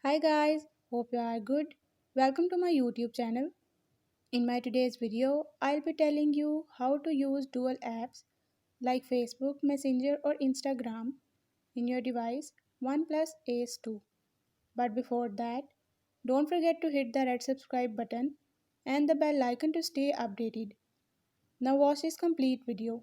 Hi guys, hope you are good. Welcome to my YouTube channel. In my today's video, I'll be telling you how to use dual apps like Facebook, Messenger or Instagram in your device OnePlus Ace 2. But before that, don't forget to hit the red subscribe button and the bell icon to stay updated. Now watch this complete video.